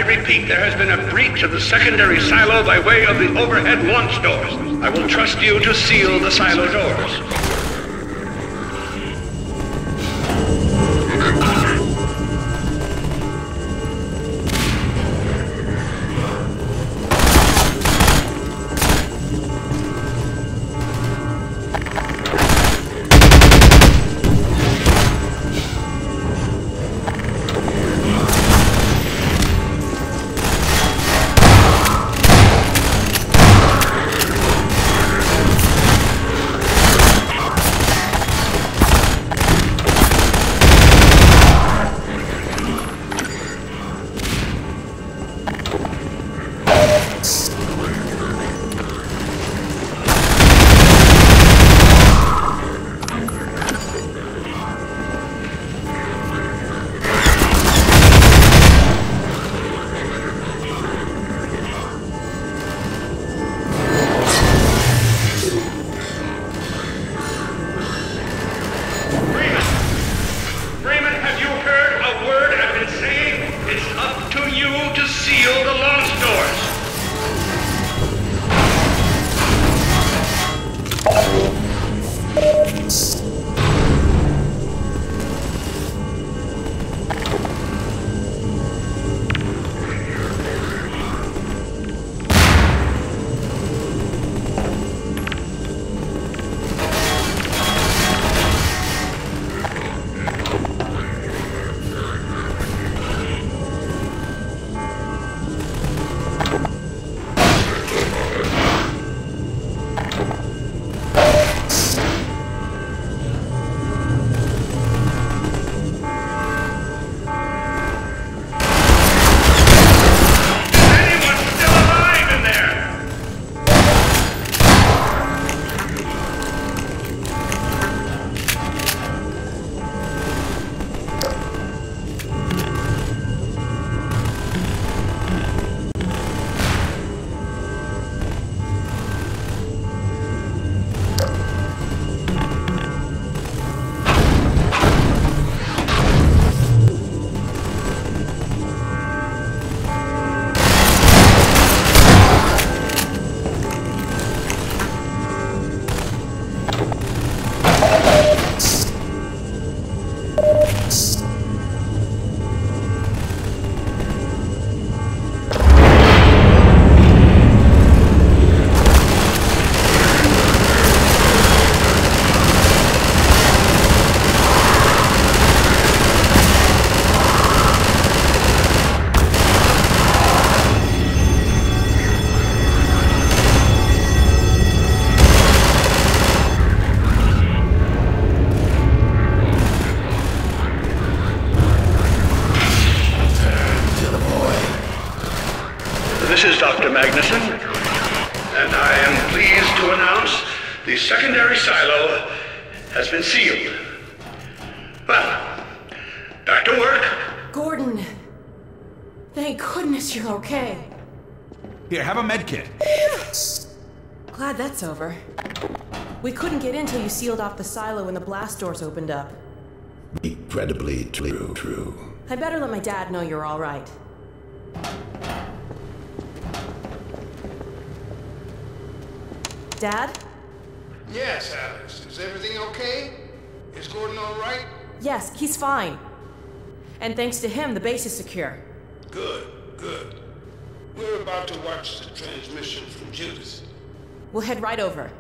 repeat, there has been a breach of the secondary silo by way of the overhead launch doors. I will trust you to seal the silo doors. This is Dr. Magnuson, and I am pleased to announce the secondary silo has been sealed. Well, back to work. Gordon, thank goodness you're okay. Here, have a med kit. Glad that's over. We couldn't get in till you sealed off the silo when the blast doors opened up. Incredibly true. I better let my dad know you're all right. Dad? Yes, Alice. Is everything okay? Is Gordon all right? Yes, he's fine. And thanks to him, the base is secure. Good. We're about to watch the transmission from Judith. We'll head right over.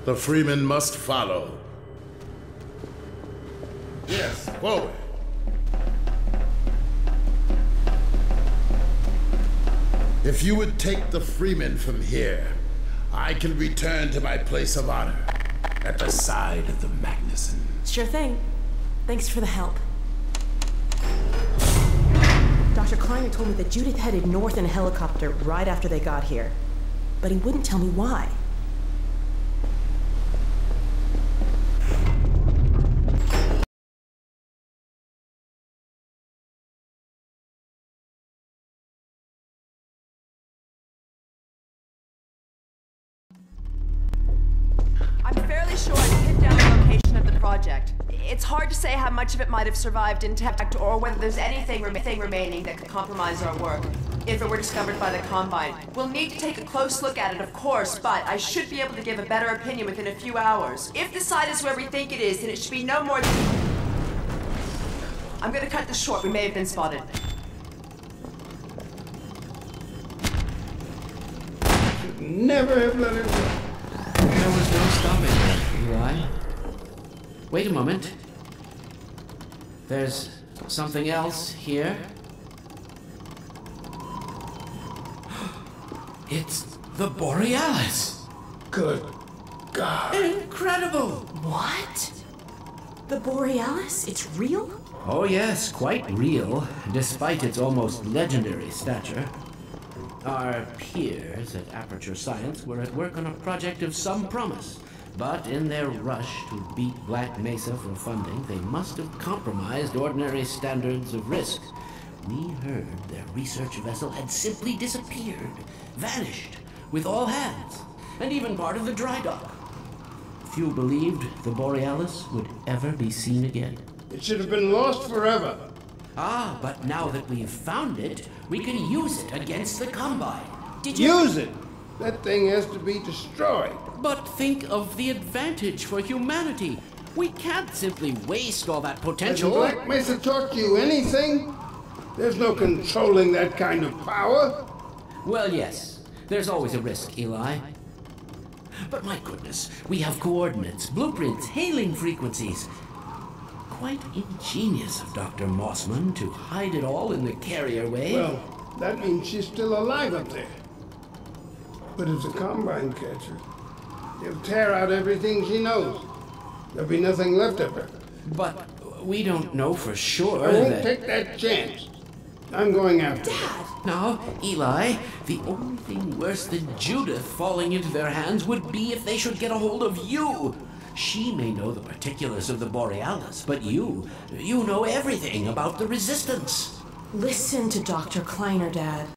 The Freeman must follow. Yes, forward. If you would take the Freeman from here, I can return to my place of honor at the side of the Magnuson. Sure thing. Thanks for the help. Dr. Kleiner told me that Judith headed north in a helicopter right after they got here. But he wouldn't tell me why. I'm fairly sure I've pinned down the location of the project. It's hard to say how much of it might have survived intact or whether there's anything remaining that could compromise our work if it were discovered by the Combine. We'll need to take a close look at it, of course, but I should be able to give a better opinion within a few hours. If the site is where we think it is, then it should be no more than... I'm gonna cut this short. We may have been spotted. Never have let it go. There was no stopping that, Eli. Wait a moment. There's something else here. It's the Borealis. Good God. Incredible! What? The Borealis? It's real? Oh yes, quite real, despite its almost legendary stature. Our peers at Aperture Science were at work on a project of some promise, but in their rush to beat Black Mesa for funding, they must have compromised ordinary standards of risk. We heard their research vessel had simply disappeared, vanished, with all hands, and even part of the dry dock. Few believed the Borealis would ever be seen again. It should have been lost forever. Ah, but now that we've found it, we can use it against the Combine. Did you... Use it! That thing has to be destroyed. But think of the advantage for humanity. We can't simply waste all that Has potential. Black Mesa taught you anything? There's no controlling that kind of power. Well, yes. There's always a risk, Eli. But my goodness, we have coordinates, blueprints, hailing frequencies. Quite ingenious of Dr. Mossman to hide it all in the carrier wave. Well, that means she's still alive up there. But if the Combine catches, they'll tear out everything she knows. There'll be nothing left of her. But we don't know for sure I won't that... take that chance. I'm going after her. Dad! Now, Eli, the only thing worse than Judith falling into their hands would be if they should get a hold of you. She may know the particulars of the Borealis, but you know everything about the Resistance. Listen to Dr. Kleiner, Dad.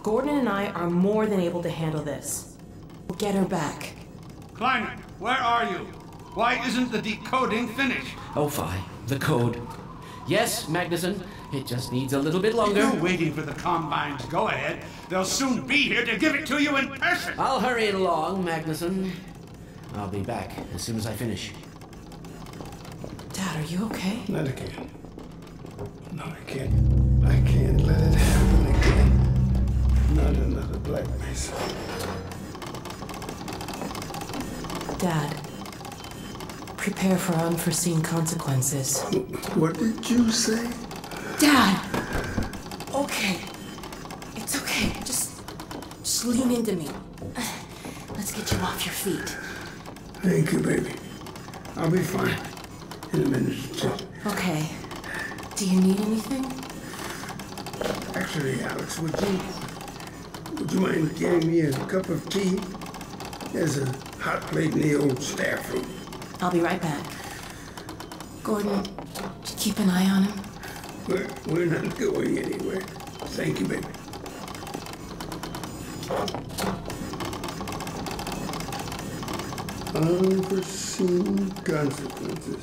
Gordon and I are more than able to handle this. We'll get her back. Kleiner, where are you? Why isn't the decoding finished? Oh, fine. The code. Yes, Magnuson. It just needs a little bit longer. You're waiting for the Combine's go-ahead. They'll soon be here to give it to you in person. I'll hurry it along, Magnuson. I'll be back as soon as I finish. Dad, are you okay? Not again. No, I can't. I can't let it happen again. Not another Black Mesa. Dad, prepare for unforeseen consequences. What did you say? Dad! Okay. It's okay. Just lean into me. Let's get you off your feet. Thank you, baby. I'll be fine in a minute or two. Okay. Do you need anything? Actually, Alex, would you mind getting me a cup of tea? There's a hot plate in the old staff room. I'll be right back. Gordon, keep an eye on him. We're not going anywhere. Thank you, baby. Unforeseen consequences.